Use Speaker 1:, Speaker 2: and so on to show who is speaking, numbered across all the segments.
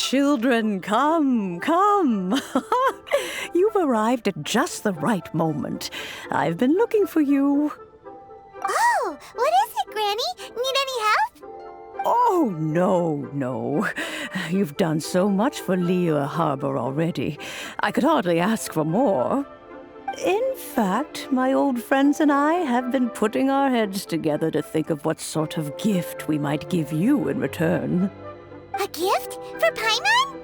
Speaker 1: children, come, come. You've arrived at just the right moment. I've been looking for you.
Speaker 2: Oh, what is it, Granny? Need any help?
Speaker 1: Oh, no. You've done so much for Lea Harbor already. I could hardly ask for more. In fact, my old friends and I have been putting our heads together to think of what sort of gift we might give you in return.
Speaker 2: A gift? For Paimon?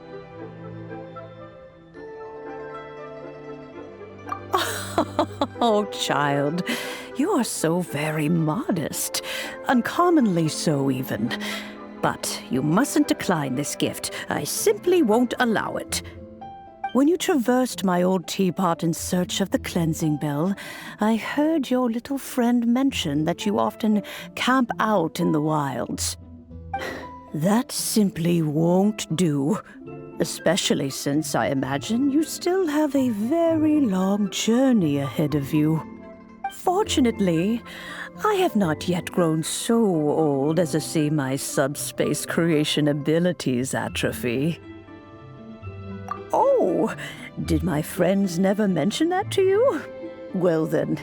Speaker 1: Oh, child, you are so very modest. Uncommonly so, even. But you mustn't decline this gift. I simply won't allow it. When you traversed my old teapot in search of the cleansing bell, I heard your little friend mention that you often camp out in the wilds. That simply won't do, especially since I imagine you still have a very long journey ahead of you. Fortunately, I have not yet grown so old as to see my subspace creation abilities atrophy. Oh, did my friends never mention that to you? Well then,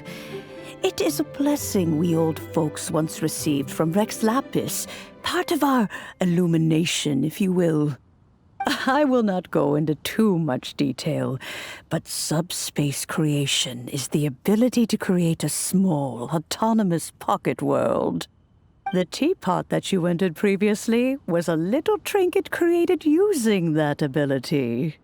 Speaker 1: it is a blessing we old folks once received from Rex Lapis, part of our illumination, if you will. I will not go into too much detail, but subspace creation is the ability to create a small, autonomous pocket world. The teapot that you entered previously was a little trinket created using that ability.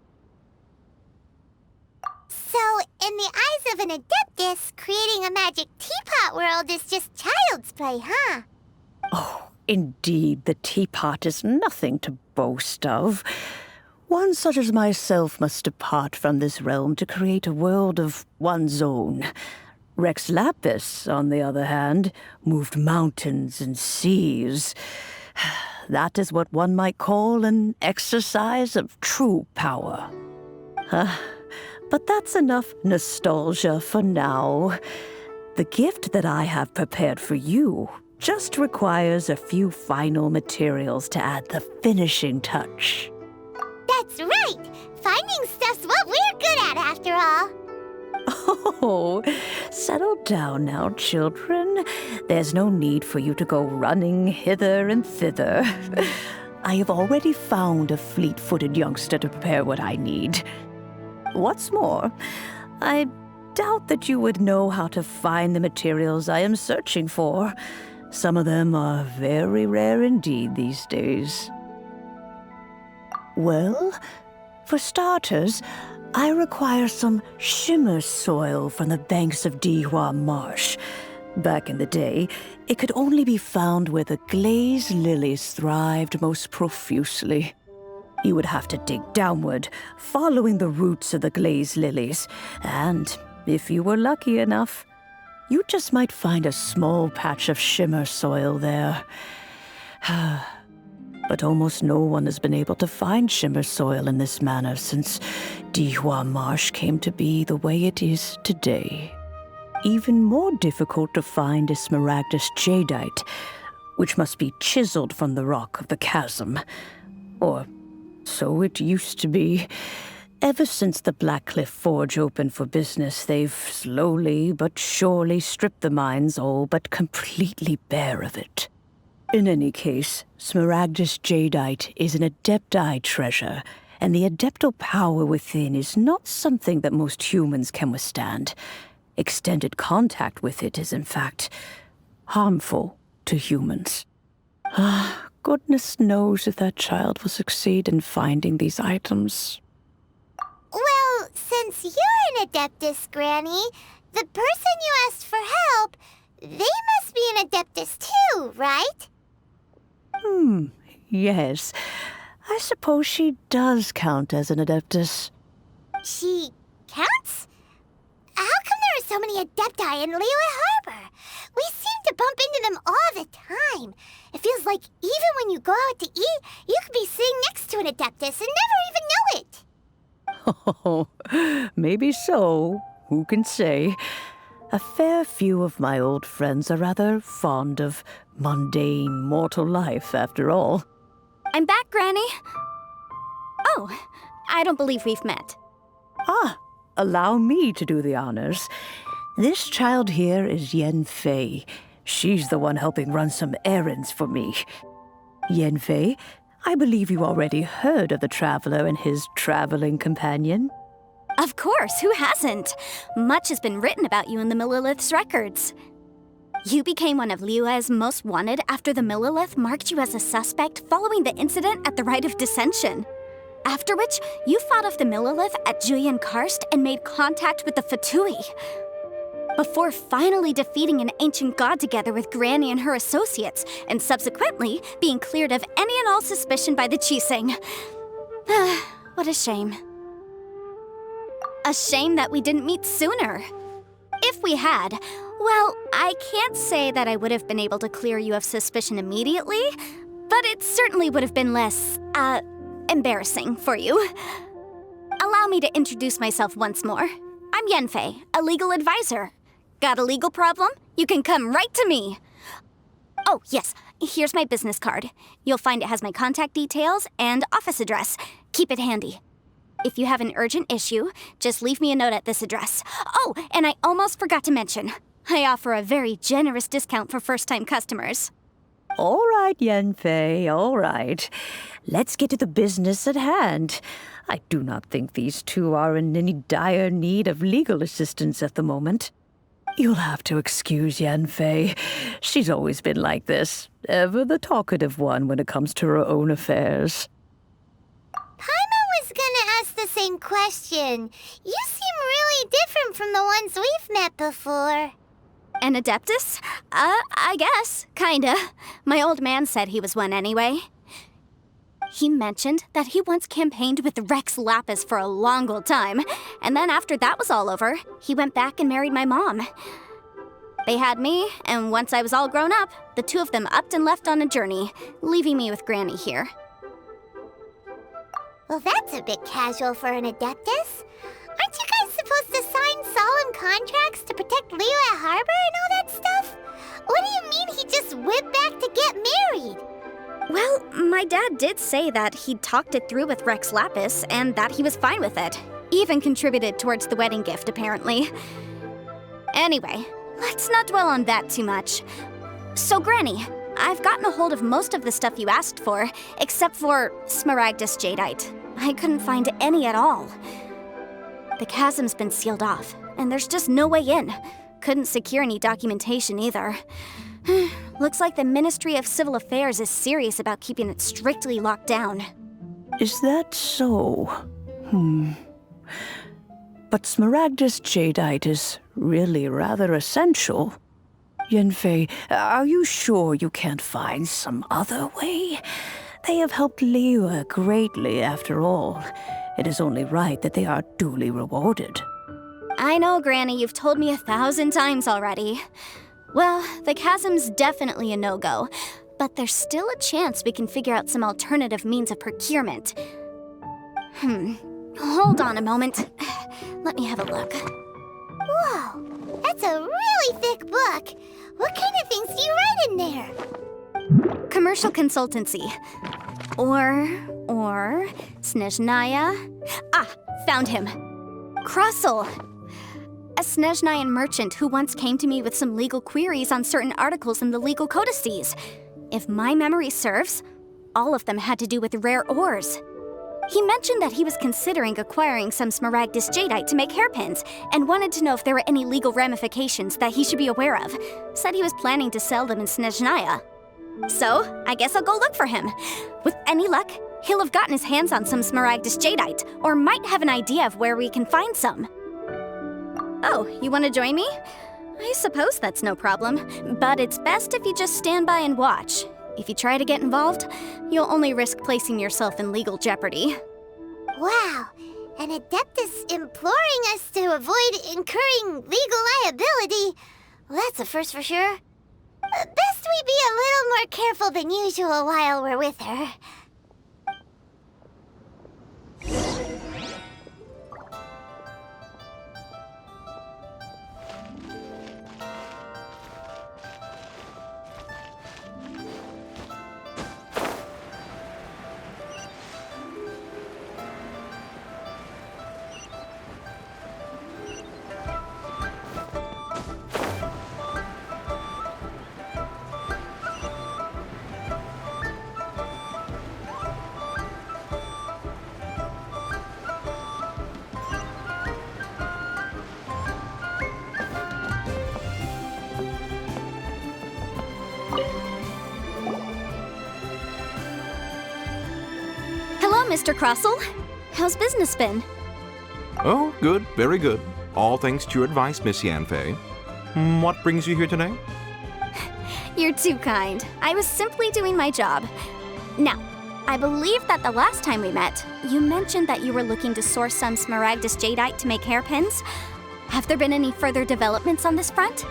Speaker 2: So, in the eyes of an adeptus, creating a magic teapot world is just child's play, huh?
Speaker 1: Oh, indeed, the teapot is nothing to boast of. One such as myself must depart from this realm to create a world of one's own. Rex Lapis, on the other hand, moved mountains and seas. That is what one might call an exercise of true power. But that's enough nostalgia for now. The gift that I have prepared for you just requires a few final materials to add the finishing touch.
Speaker 2: That's right! Finding stuff's what we're good at, after all.
Speaker 1: Oh, settle down now, children. There's no need for you to go running hither and thither. I have already found a fleet-footed youngster to prepare what I need. What's more, I doubt that you would know how to find the materials I am searching for. Some of them are very rare indeed these days. Well, for starters, I require some shimmer soil from the banks of Dihua Marsh. Back in the day, it could only be found where the glazed lilies thrived most profusely. You would have to dig downward, following the roots of the glazed lilies, and if you were lucky enough, you just might find a small patch of shimmer soil there. But almost no one has been able to find shimmer soil in this manner since Dihua Marsh came to be the way it is today. Even more difficult to find is smaragdus jadeite, which must be chiseled from the rock of the chasm. Or so it used to be. Ever since the Blackcliff Forge opened for business, they've slowly but surely stripped the mines all but completely bare of it. In any case, smaragdus jadeite is an adepti treasure, and the adeptal power within is not something that most humans can withstand. Extended contact with it is, in fact, harmful to humans. Goodness knows if that child will succeed in finding these items.
Speaker 2: Well, since you're an adeptus, Granny, the person you asked for help, they must be an adeptus too, right?
Speaker 1: Yes. I suppose she does count as an adeptus.
Speaker 2: She counts? How come there are so many adepti in Liyue Harbor? We seem to bump into them all the time. It feels like even when you go out to eat, you could be sitting next to an adeptus and never even know it.
Speaker 1: Oh, maybe so. Who can say? A fair few of my old friends are rather fond of mundane mortal life, after all.
Speaker 3: I'm back, Granny. No, I don't believe we've met.
Speaker 1: Ah, allow me to do the honors. This child here is Yen Fei. She's the one helping run some errands for me. Yen Fei, I believe you already heard of the traveler and his traveling companion.
Speaker 3: Of course, who hasn't? Much has been written about you in the Millilith's records. You became one of Liyue's most wanted after the Millilith marked you as a suspect following the incident at the Rite of Dissension. After which, you fought off the Millilith at Julian Karst and made contact with the Fatui. Before finally defeating an ancient god together with Granny and her associates, and subsequently being cleared of any and all suspicion by the Chiseng. What a shame. A shame that we didn't meet sooner. If we had, well, I can't say that I would have been able to clear you of suspicion immediately, but it certainly would have been less, embarrassing for you. Allow me to introduce myself once more. I'm Yenfei, a legal advisor. Got a legal problem? You can come right to me. Oh, yes, here's my business card. You'll find it has my contact details and office address. Keep it handy. If you have an urgent issue, just leave me a note at this address. Oh, and I almost forgot to mention, I offer a very generous discount for first-time customers.
Speaker 1: All right, Yenfei, all right. Let's get to the business at hand. I do not think these two are in any dire need of legal assistance at the moment. You'll have to excuse Yenfei. She's always been like this, ever the talkative one when it comes to her own affairs.
Speaker 2: Paimon was gonna ask the same question. You seem really different from the ones we've met before.
Speaker 3: An Adeptus? I guess, kinda. My old man said he was one anyway. He mentioned that he once campaigned with Rex Lapis for a long old time, and then after that was all over, he went back and married my mom. They had me, and once I was all grown up, the two of them upped and left on a journey, leaving me with Granny here.
Speaker 2: Well, that's a bit casual for an Adeptus. Aren't you guys supposed to sign solemn contracts to protect Liyue Harbor and all that stuff? What do you mean he just went back to get married?
Speaker 3: Well, my dad did say that he'd talked it through with Rex Lapis and that he was fine with it. Even contributed towards the wedding gift, apparently. Anyway, let's not dwell on that too much. So, Granny, I've gotten a hold of most of the stuff you asked for, except for Smaragdus Jadeite. I couldn't find any at all. The chasm's been sealed off, and there's just no way in. Couldn't secure any documentation either. Looks like the Ministry of Civil Affairs is serious about keeping it strictly locked down.
Speaker 1: Is that so? But Smaragdus Jadeite is really rather essential. Yenfei, are you sure you can't find some other way? They have helped Liyue greatly, after all. It is only right that they are duly rewarded.
Speaker 3: I know, Granny, you've told me 1,000 times already. Well, the chasm's definitely a no-go, but there's still a chance we can figure out some alternative means of procurement. Hold on a moment. Let me have a look.
Speaker 2: Whoa, that's a really thick book. What kind of things do you write in there?
Speaker 3: Commercial consultancy. Or Snezhnaya. Ah, found him. Krusel. A Snezhnayan merchant who once came to me with some legal queries on certain articles in the legal codices. If my memory serves, all of them had to do with rare ores. He mentioned that he was considering acquiring some Smaragdus Jadeite to make hairpins, and wanted to know if there were any legal ramifications that he should be aware of. Said he was planning to sell them in Snezhnaya. So, I guess I'll go look for him. With any luck, he'll have gotten his hands on some Smaragdus Jadeite, or might have an idea of where we can find some. Oh, you want to join me? I suppose that's no problem, but it's best if you just stand by and watch. If you try to get involved, you'll only risk placing yourself in legal jeopardy.
Speaker 2: Wow, an Adeptus imploring us to avoid incurring legal liability. Well, that's a first for sure. Best we be a little more careful than usual while we're with her.
Speaker 3: Mr. Crossell. How's business been?
Speaker 4: Oh, good, very good. All thanks to your advice, Miss Yanfei. What brings you here today?
Speaker 3: You're too kind. I was simply doing my job. Now, I believe that the last time we met, you mentioned that you were looking to source some smaragdus jadeite to make hairpins. Have there been any further developments on this front?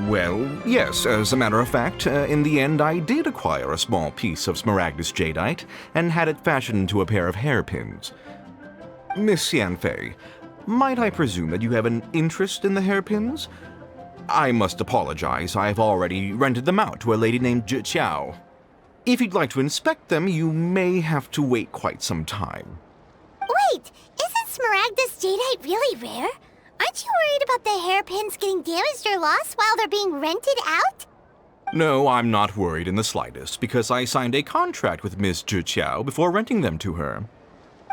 Speaker 4: Well, yes. As a matter of fact, in the end, I did acquire a small piece of smaragdus jadeite and had it fashioned into a pair of hairpins. Miss Yanfei, might I presume that you have an interest in the hairpins? I must apologize. I've already rented them out to a lady named Zhi. If you'd like to inspect them, you may have to wait quite some time.
Speaker 2: Wait, isn't smaragdus jadeite really rare? Aren't you worried about the hairpins getting damaged or lost while they're being rented out?
Speaker 4: No, I'm not worried in the slightest, because I signed a contract with Miss Zhi before renting them to her.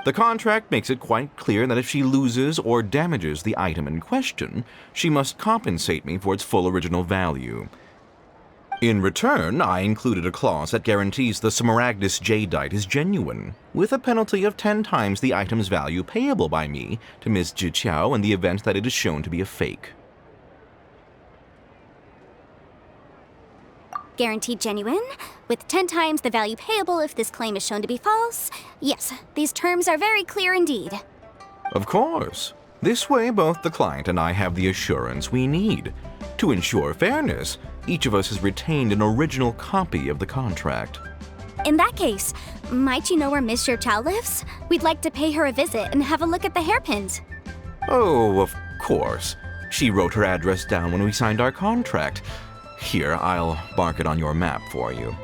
Speaker 4: The contract makes it quite clear that if she loses or damages the item in question, she must compensate me for its full original value. In return, I included a clause that guarantees the smaragdus jadeite is genuine, with a penalty of 10 times the item's value payable by me to Ms. Zhi in the event that it is shown to be a fake.
Speaker 3: Guaranteed genuine, with 10 times the value payable if this claim is shown to be false. Yes, these terms are very clear indeed.
Speaker 4: Of course. This way, both the client and I have the assurance we need. To ensure fairness, each of us has retained an original copy of the contract.
Speaker 3: In that case, might you know where Miss Zhi lives? We'd like to pay her a visit and have a look at the hairpins.
Speaker 4: Oh, of course. She wrote her address down when we signed our contract. Here, I'll mark it on your map for you.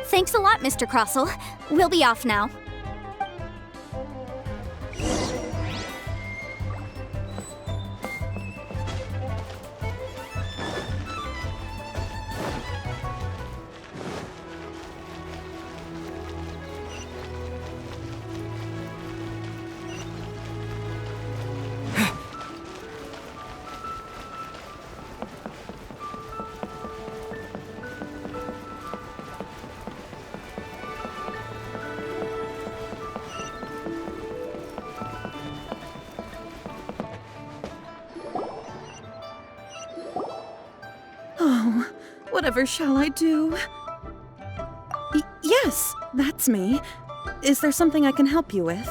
Speaker 3: Thanks a lot, Mr. Crossell. We'll be off now.
Speaker 5: Whatever shall I do? Yes, that's me. Is there something I can help you with?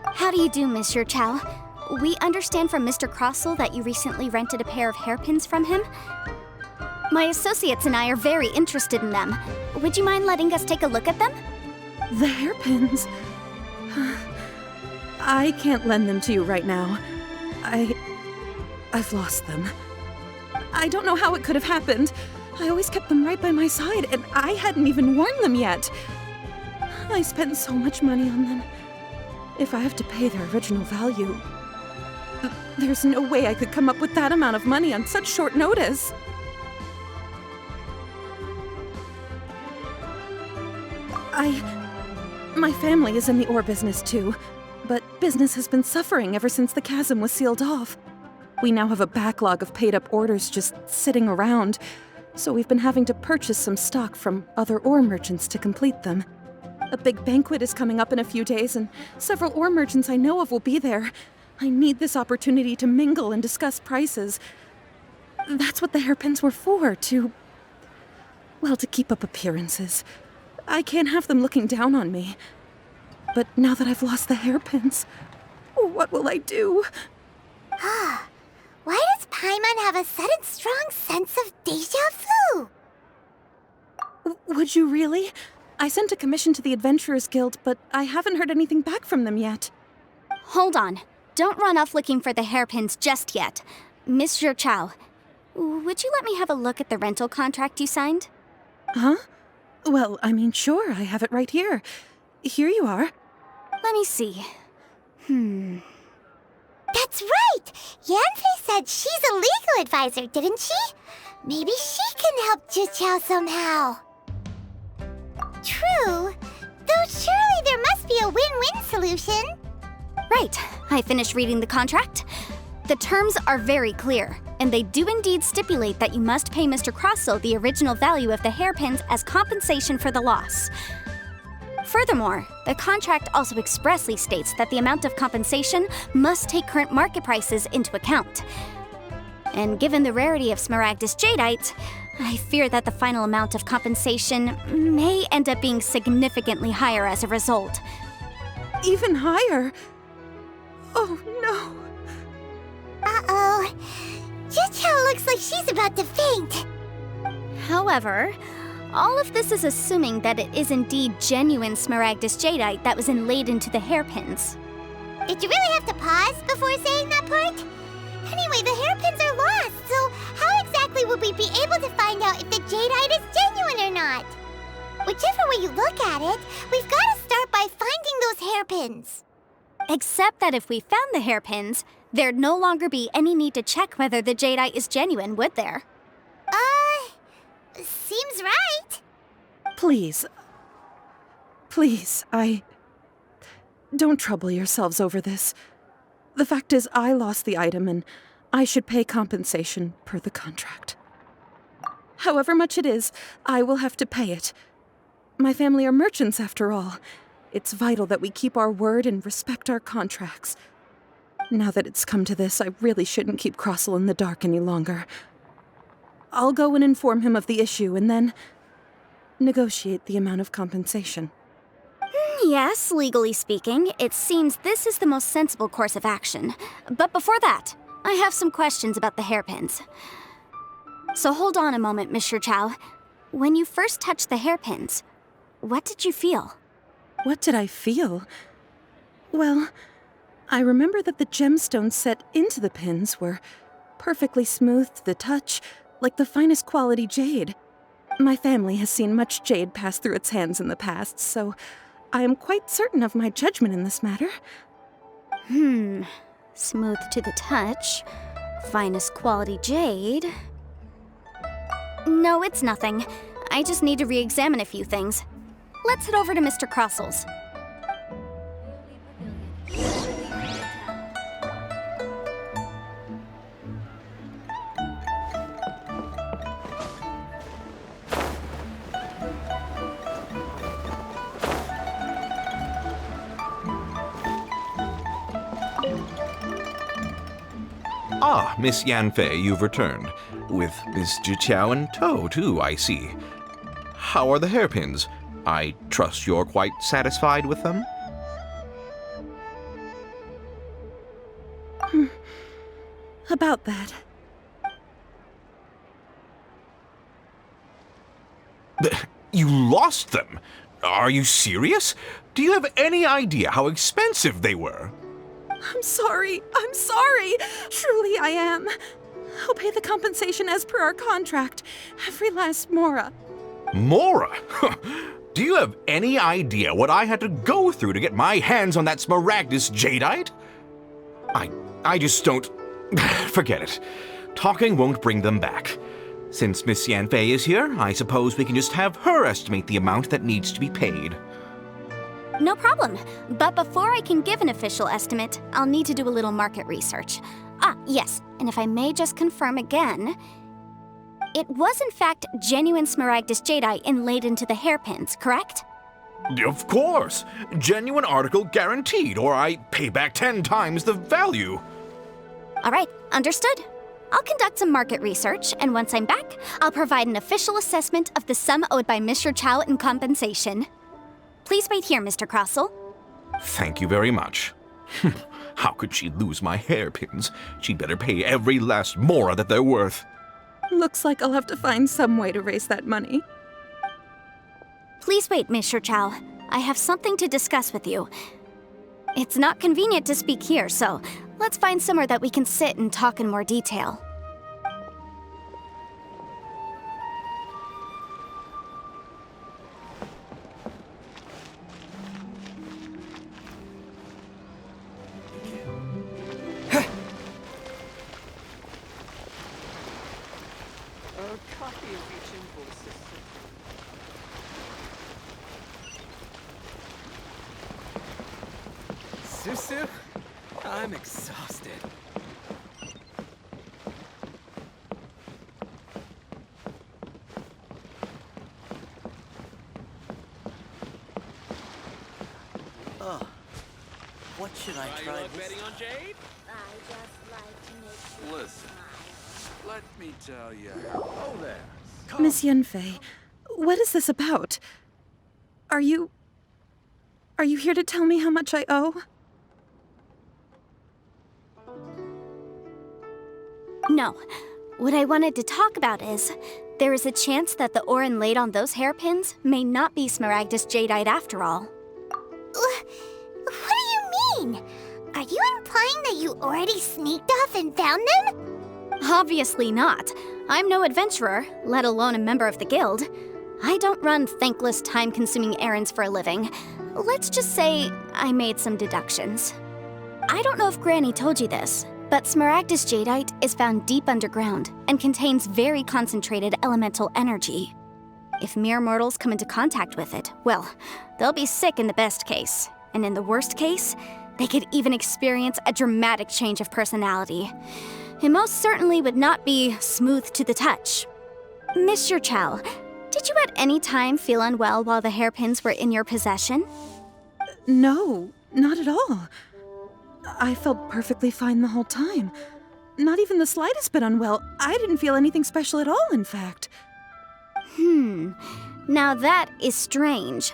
Speaker 3: How do you do, Miss Zhi? We understand from Mr. Crossell that you recently rented a pair of hairpins from him. My associates and I are very interested in them. Would you mind letting us take a look at them?
Speaker 5: The hairpins? I can't lend them to you right now. I've lost them. I don't know how it could have happened. I always kept them right by my side, and I hadn't even worn them yet. I spent so much money on them. If I have to pay their original value, there's no way I could come up with that amount of money on such short notice. My family is in the ore business too, but business has been suffering ever since the chasm was sealed off. We now have a backlog of paid-up orders just sitting around, so we've been having to purchase some stock from other ore merchants to complete them. A big banquet is coming up in a few days, and several ore merchants I know of will be there. I need this opportunity to mingle and discuss prices. That's what the hairpins were for, to keep up appearances. I can't have them looking down on me. But now that I've lost the hairpins, what will I do?
Speaker 2: Why does Paimon have a sudden strong sense of déjà vu?
Speaker 5: Would you really? I sent a commission to the Adventurers Guild, but I haven't heard anything back from them yet.
Speaker 3: Hold on. Don't run off looking for the hairpins just yet. Miss Zhi, would you let me have a look at the rental contract you signed?
Speaker 5: Huh? Well, I mean, sure, I have it right here. Here you are.
Speaker 3: Let me see.
Speaker 2: That's right! Yanfei said she's a legal advisor, didn't she? Maybe she can help Zhi somehow. True. Though surely there must be a win-win solution.
Speaker 3: Right. I finished reading the contract. The terms are very clear, and they do indeed stipulate that you must pay Mr. Crossell the original value of the hairpins as compensation for the loss. Furthermore, the contract also expressly states that the amount of compensation must take current market prices into account. And given the rarity of Smaragdus Jadeite, I fear that the final amount of compensation may end up being significantly higher as a result.
Speaker 5: Even higher? Oh no.
Speaker 2: Uh-oh. Juchao looks like she's about to faint.
Speaker 3: However, all of this is assuming that it is indeed genuine Smaragdus Jadeite that was inlaid into the hairpins.
Speaker 2: Did you really have to pause before saying that part? Anyway, the hairpins are lost, so how exactly would we be able to find out if the jadeite is genuine or not? Whichever way you look at it, we've got to start by finding those hairpins.
Speaker 3: Except that if we found the hairpins, there'd no longer be any need to check whether the jadeite is genuine, would there?
Speaker 2: Seems right.
Speaker 5: Please. Please, Don't trouble yourselves over this. The fact is, I lost the item and I should pay compensation per the contract. However much it is, I will have to pay it. My family are merchants, after all. It's vital that we keep our word and respect our contracts. Now that it's come to this, I really shouldn't keep Crossel in the dark any longer. I'll go and inform him of the issue and then negotiate the amount of compensation.
Speaker 3: Yes, legally speaking, it seems this is the most sensible course of action. But before that, I have some questions about the hairpins. So hold on a moment, Mr. Chow. When you first touched the hairpins, what did you feel?
Speaker 5: What did I feel? Well, I remember that the gemstones set into the pins were perfectly smooth to the touch, like the finest quality jade. My family has seen much jade pass through its hands in the past, so I am quite certain of my judgment in this matter.
Speaker 3: Smooth to the touch, finest quality jade. No, it's nothing. I just need to re-examine a few things. Let's head over to Mr. Crossel's.
Speaker 4: Ah, Miss Yanfei, you've returned. With Miss Jiqiao in tow, too, I see. How are the hairpins? I trust you're quite satisfied with them?
Speaker 5: About that.
Speaker 4: You lost them? Are you serious? Do you have any idea how expensive they were?
Speaker 5: I'm sorry. Truly I am. I'll pay the compensation as per our contract. Every last mora.
Speaker 4: Mora? Do you have any idea what I had to go through to get my hands on that Smaragdus Jadeite? I just don't... Forget it. Talking won't bring them back. Since Miss Yanfei is here, I suppose we can just have her estimate the amount that needs to be paid.
Speaker 3: No problem. But before I can give an official estimate, I'll need to do a little market research. Ah, yes, and if I may just confirm again, it was in fact genuine Smaragdus Jadeite inlaid into the hairpins, correct?
Speaker 4: Of course! Genuine article guaranteed, or I pay back 10 times the value.
Speaker 3: All right, understood. I'll conduct some market research, and once I'm back, I'll provide an official assessment of the sum owed by Mr. Chow in compensation. Please wait here, Mr. Crossel.
Speaker 4: Thank you very much. How could she lose my hairpins? She'd better pay every last mora that they're worth.
Speaker 5: Looks like I'll have to find some way to raise that money.
Speaker 3: Please wait, Mr. Chow. I have something to discuss with you. It's not convenient to speak here, so let's find somewhere that we can sit and talk in more detail.
Speaker 6: Susu, I'm exhausted.
Speaker 7: What should I
Speaker 6: You
Speaker 7: try
Speaker 6: love
Speaker 7: this?
Speaker 6: betting on Jade?
Speaker 7: Listen, let me tell you how. Oh, there.
Speaker 5: Miss Yunfei, what is this about? Are you here to tell me how much I owe?
Speaker 3: No. What I wanted to talk about is, there is a chance that the ore inlaid on those hairpins may not be Smaragdus jadeite after all.
Speaker 2: What do you mean? Are you implying that you already sneaked off and found them?
Speaker 3: Obviously not. I'm no adventurer, let alone a member of the guild. I don't run thankless, time-consuming errands for a living. Let's just say I made some deductions. I don't know if Granny told you this, but Smaragdus jadeite is found deep underground and contains very concentrated elemental energy. If mere mortals come into contact with it, well, they'll be sick in the best case. And in the worst case, they could even experience a dramatic change of personality. It most certainly would not be smooth to the touch. Mr. Chow, did you at any time feel unwell while the hairpins were in your possession?
Speaker 5: No, not at all. I felt perfectly fine the whole time. Not even the slightest bit unwell. I didn't feel anything special at all, in fact.
Speaker 3: Now that is strange.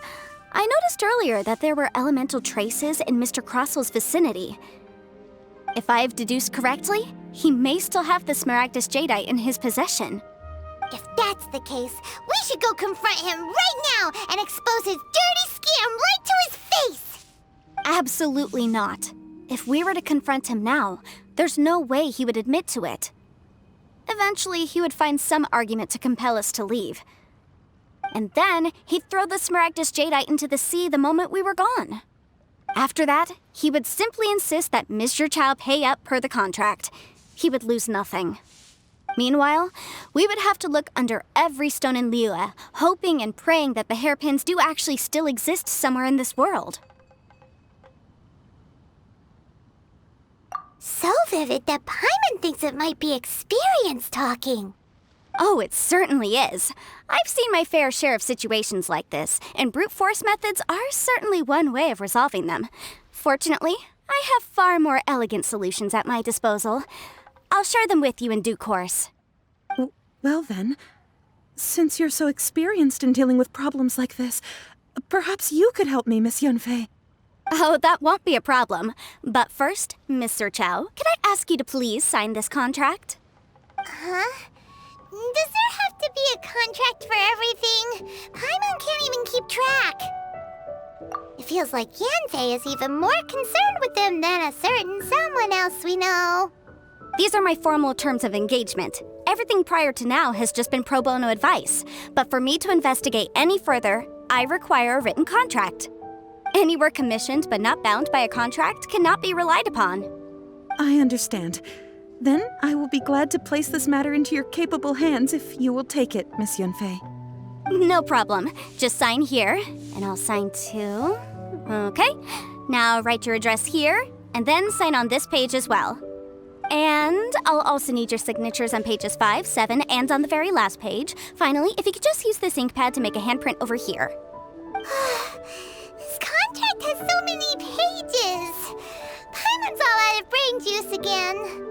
Speaker 3: I noticed earlier that there were elemental traces in Mr. Crossel's vicinity. If I've deduced correctly, he may still have the Smaragdus jadeite in his possession.
Speaker 2: If that's the case, we should go confront him right now and expose his dirty scam right to his face!
Speaker 3: Absolutely not. If we were to confront him now, there's no way he would admit to it. Eventually, he would find some argument to compel us to leave. And then, he'd throw the Smaragdus jadeite into the sea the moment we were gone. After that, he would simply insist that Mr. Chow pay up per the contract. He would lose nothing. Meanwhile, we would have to look under every stone in Liyue, hoping and praying that the hairpins do actually still exist somewhere in this world.
Speaker 2: So vivid that Paimon thinks it might be experience talking.
Speaker 3: Oh, it certainly is. I've seen my fair share of situations like this, and brute force methods are certainly one way of resolving them. Fortunately, I have far more elegant solutions at my disposal. I'll share them with you in due course.
Speaker 5: Well then, since you're so experienced in dealing with problems like this, perhaps you could help me, Miss Yunfei.
Speaker 3: Oh, that won't be a problem. But first, Mr. Chow, can I ask you to please sign this contract?
Speaker 2: Huh? Does there have to be a contract for everything? Paimon can't even keep track. It feels like Yanfei is even more concerned with them than a certain someone else we know.
Speaker 3: These are my formal terms of engagement. Everything prior to now has just been pro bono advice. But for me to investigate any further, I require a written contract. Any work commissioned but not bound by a contract cannot be relied upon.
Speaker 5: I understand. Then I will be glad to place this matter into your capable hands if you will take it, Miss Yunfei.
Speaker 3: No problem. Just sign here, and I'll sign too. Okay. Now write your address here, and then sign on this page as well. And I'll also need your signatures on pages 5, 7, and on the very last page. Finally, if you could just use this ink pad to make a handprint over here.
Speaker 2: This contract has so many pages. Paimon's all out of brain juice again.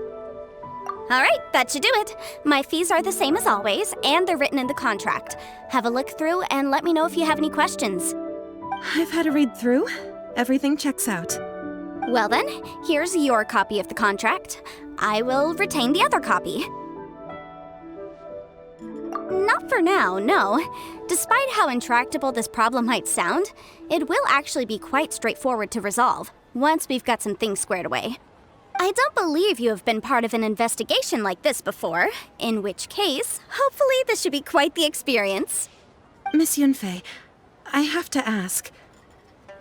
Speaker 3: All right, that should do it. My fees are the same as always, and they're written in the contract. Have a look through and let me know if you have any questions.
Speaker 5: I've had a read through. Everything checks out.
Speaker 3: Well then, here's your copy of the contract. I will retain the other copy. Not for now, no. Despite how intractable this problem might sound, it will actually be quite straightforward to resolve, once we've got some things squared away. I don't believe you have been part of an investigation like this before, in which case, hopefully this should be quite the experience.
Speaker 5: Miss Yunfei, I have to ask,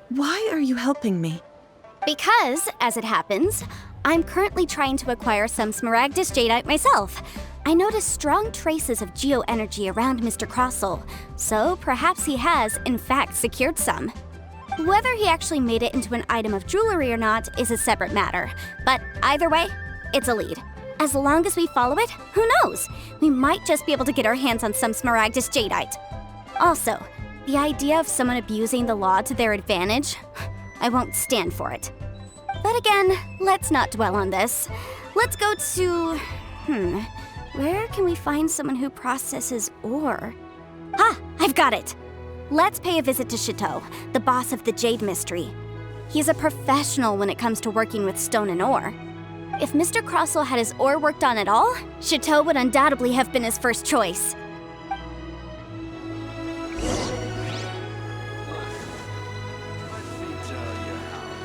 Speaker 5: why are you helping me?
Speaker 3: Because, as it happens, I'm currently trying to acquire some Smaragdus jadeite myself. I noticed strong traces of geoenergy around Mr. Crossel, so perhaps he has, in fact, secured some. Whether he actually made it into an item of jewelry or not is a separate matter, but either way, it's a lead. As long as we follow it, who knows? We might just be able to get our hands on some Smaragdus jadeite. Also, the idea of someone abusing the law to their advantage, I won't stand for it. But again, let's not dwell on this. Let's go to... where can we find someone who processes ore? Ah, I've got it! Let's pay a visit to Chateau, the boss of the Jade Mystery. He's a professional when it comes to working with stone and ore. If Mr. Crossell had his ore worked on at all, Chateau would undoubtedly have been his first choice.
Speaker 7: Let me tell you how.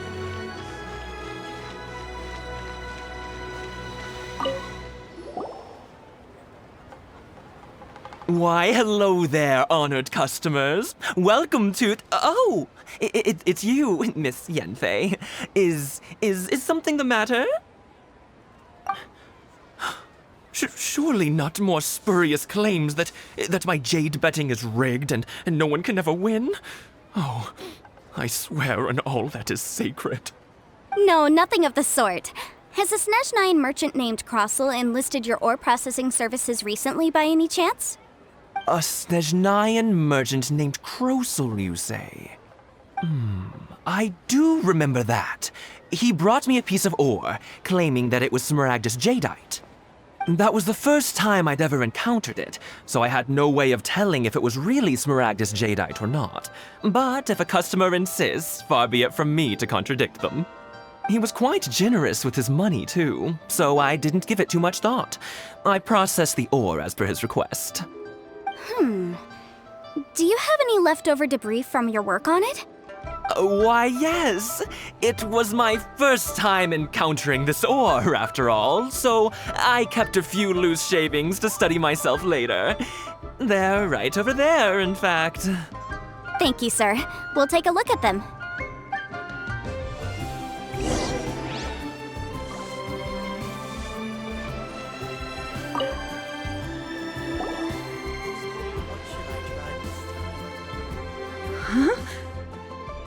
Speaker 8: Why, hello there, honored customers. Welcome to... Oh, it's you, Miss Yenfei. Is something the matter? Surely not more spurious claims that my jade betting is rigged and no one can ever win? Oh, I swear on all that is sacred.
Speaker 3: No, nothing of the sort. Has a Snezhnine merchant named Crossell enlisted your ore processing services recently by any chance?
Speaker 8: A Snezhnine merchant named Crossell, you say? I do remember that. He brought me a piece of ore, claiming that it was Smaragdus jadeite. That was the first time I'd ever encountered it, so I had no way of telling if it was really Smaragdus jadeite or not. But if a customer insists, far be it from me to contradict them. He was quite generous with his money, too, so I didn't give it too much thought. I processed the ore as per his request.
Speaker 3: Do you have any leftover debris from your work on it?
Speaker 8: Why, yes. It was my first time encountering this ore, after all, so I kept a few loose shavings to study myself later. They're right over there, in fact.
Speaker 3: Thank you, sir. We'll take a look at them.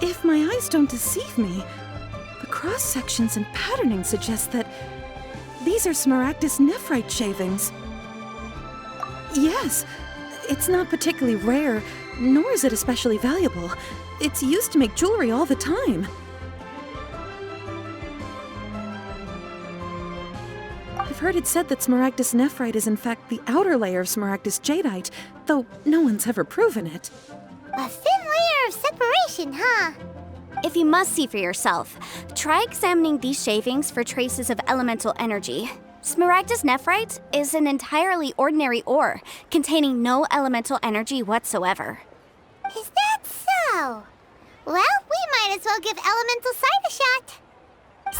Speaker 5: If my eyes don't deceive me, the cross-sections and patterning suggest that these are Smaragdus nephrite shavings. Yes, it's not particularly rare, nor is it especially valuable. It's used to make jewelry all the time. I've heard it said that Smaragdus nephrite is in fact the outer layer of Smaragdus jadeite, though no one's ever proven it.
Speaker 2: A thin layer of separation, huh?
Speaker 3: If you must see for yourself, try examining these shavings for traces of elemental energy. Smaragdus nephrite is an entirely ordinary ore, containing no elemental energy whatsoever.
Speaker 2: Is that so? Well, we might as well give elemental sight a shot.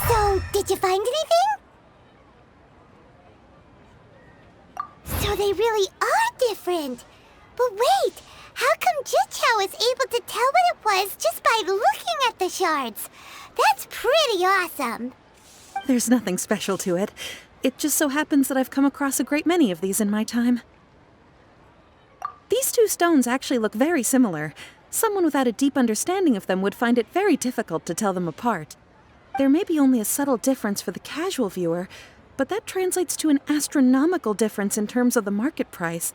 Speaker 2: So, did you find anything? So they really are different. But wait, how come Jichao is able to tell what it was just by looking at the shards? That's pretty awesome.
Speaker 5: There's nothing special to it. It just so happens that I've come across a great many of these in my time. These two stones actually look very similar. Someone without a deep understanding of them would find it very difficult to tell them apart. There may be only a subtle difference for the casual viewer, but that translates to an astronomical difference in terms of the market price.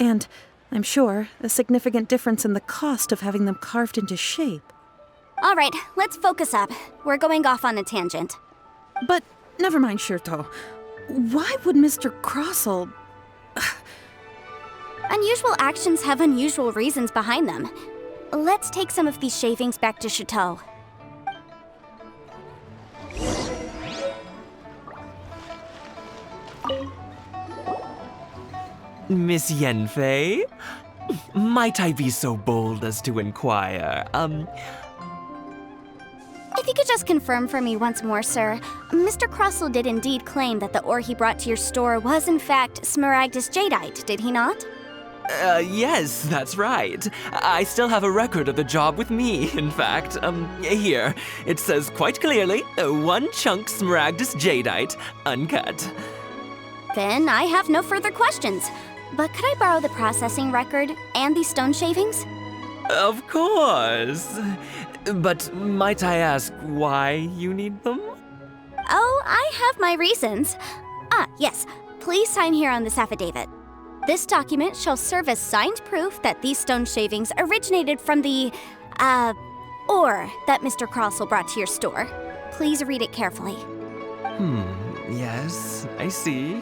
Speaker 5: And, I'm sure, a significant difference in the cost of having them carved into shape.
Speaker 3: All right, let's focus up. We're going off on a tangent.
Speaker 5: But never mind, Shirto. Why would Mr. Crossell...
Speaker 3: Unusual actions have unusual reasons behind them. Let's take some of these shavings back to Chateau.
Speaker 8: Miss Yenfei? Might I be so bold as to inquire,
Speaker 3: If you could just confirm for me once more, sir. Mr. Crossell did indeed claim that the ore he brought to your store was in fact Smaragdus jadeite, did he not?
Speaker 8: Yes, that's right. I still have a record of the job with me, in fact. Here. It says quite clearly, 1 chunk Smaragdus jadeite, uncut.
Speaker 3: Then I have no further questions. But could I borrow the processing record and these stone shavings?
Speaker 8: Of course. But might I ask why you need them?
Speaker 3: Oh, I have my reasons. Ah, yes. Please sign here on this affidavit. This document shall serve as signed proof that these stone shavings originated from the, ore that Mr. Crossell brought to your store. Please read it carefully.
Speaker 8: Yes, I see.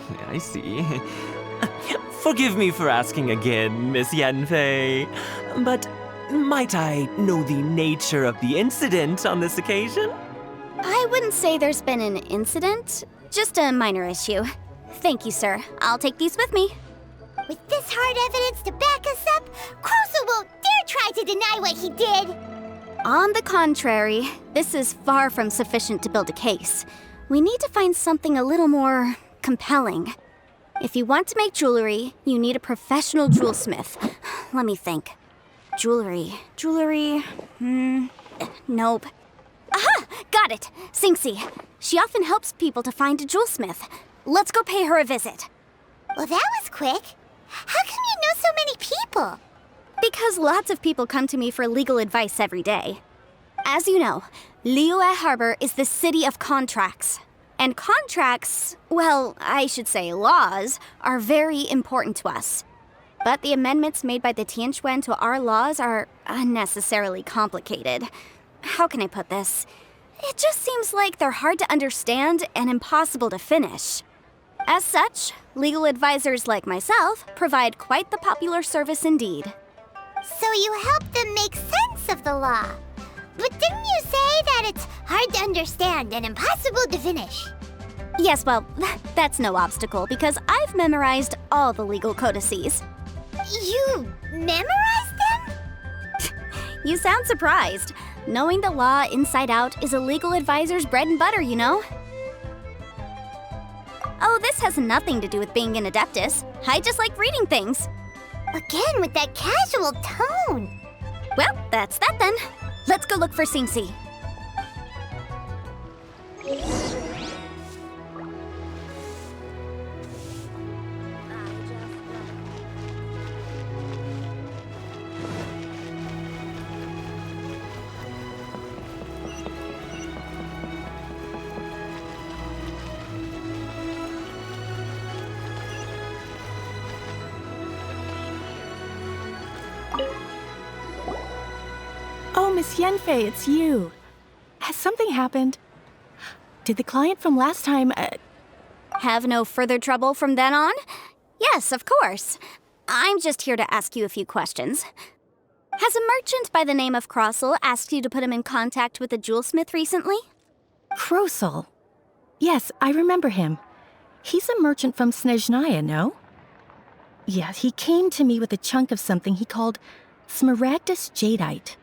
Speaker 8: Forgive me for asking again, Miss Yanfei, but might I know the nature of the incident on this occasion?
Speaker 3: I wouldn't say there's been an incident, just a minor issue. Thank you, sir. I'll take these with me.
Speaker 2: With this hard evidence to back us up, Crusoe won't dare try to deny what he did.
Speaker 3: On the contrary, this is far from sufficient to build a case. We need to find something a little more compelling. If you want to make jewelry, you need a professional jewelsmith. Let me think. Jewelry. Nope. Aha! Got it! Sinxi. She often helps people to find a jewelsmith. Let's go pay her a visit.
Speaker 2: Well, that was quick. How come you know so many people?
Speaker 3: Because lots of people come to me for legal advice every day. As you know, Liyue Harbor is the city of contracts. And contracts, well, I should say laws, are very important to us. But the amendments made by the Tianquan to our laws are unnecessarily complicated. How can I put this? It just seems like they're hard to understand and impossible to finish. As such, legal advisors like myself provide quite the popular service indeed.
Speaker 2: So you help them make sense of the law. But didn't you say that it's hard to understand and impossible to finish?
Speaker 3: Yes, well, that's no obstacle because I've memorized all the legal codices.
Speaker 2: You memorized them?
Speaker 3: You sound surprised. Knowing the law inside out is a legal advisor's bread and butter, you know? Oh, this has nothing to do with being an adeptus. I just like reading things.
Speaker 2: Again, with that casual tone.
Speaker 3: Well, that's that then. Let's go look for Sinxi.
Speaker 1: Oh, Miss Yanfei, it's you. Has something happened? Did the client from last time,
Speaker 3: Have no further trouble from then on? Yes, of course. I'm just here to ask you a few questions. Has a merchant by the name of Crossel asked you to put him in contact with a jewelsmith recently?
Speaker 1: Krosel? Yes, I remember him. He's a merchant from Snezhnaya, no? Yeah, he came to me with a chunk of something he called smaragdus jadeite.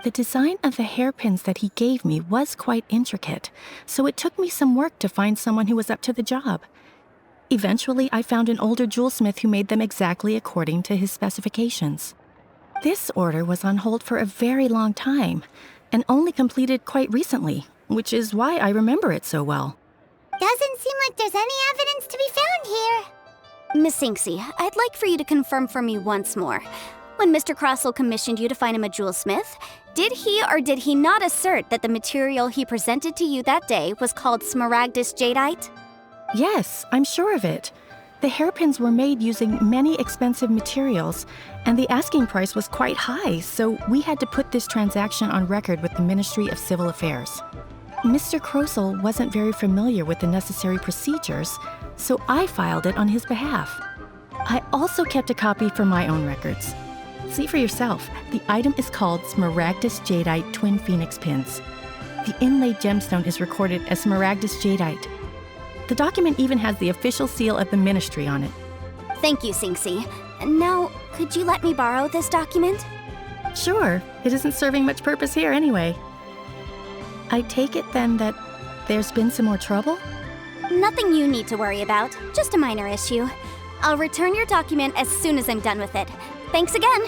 Speaker 1: The design of the hairpins that he gave me was quite intricate, so it took me some work to find someone who was up to the job. Eventually, I found an older jewelsmith who made them exactly according to his specifications. This order was on hold for a very long time, and only completed quite recently, which is why I remember it so well.
Speaker 2: Doesn't seem like there's any evidence to be found here.
Speaker 3: Miss Sinxi, I'd like for you to confirm for me once more. When Mr. Crossel commissioned you to find him a jewelsmith, did he or did he not assert that the material he presented to you that day was called smaragdus jadeite?
Speaker 1: Yes, I'm sure of it. The hairpins were made using many expensive materials, and the asking price was quite high, so we had to put this transaction on record with the Ministry of Civil Affairs. Mr. Krosel wasn't very familiar with the necessary procedures, so I filed it on his behalf. I also kept a copy for my own records. See for yourself, the item is called Smaragdus Jadeite Twin Phoenix Pins. The inlaid gemstone is recorded as Smaragdus Jadeite. The document even has the official seal of the ministry on it.
Speaker 3: Thank you, Sinxi. Now, could you let me borrow this document?
Speaker 1: Sure, it isn't serving much purpose here anyway. I take it then that there's been some more trouble?
Speaker 3: Nothing you need to worry about, just a minor issue. I'll return your document as soon as I'm done with it. Thanks again!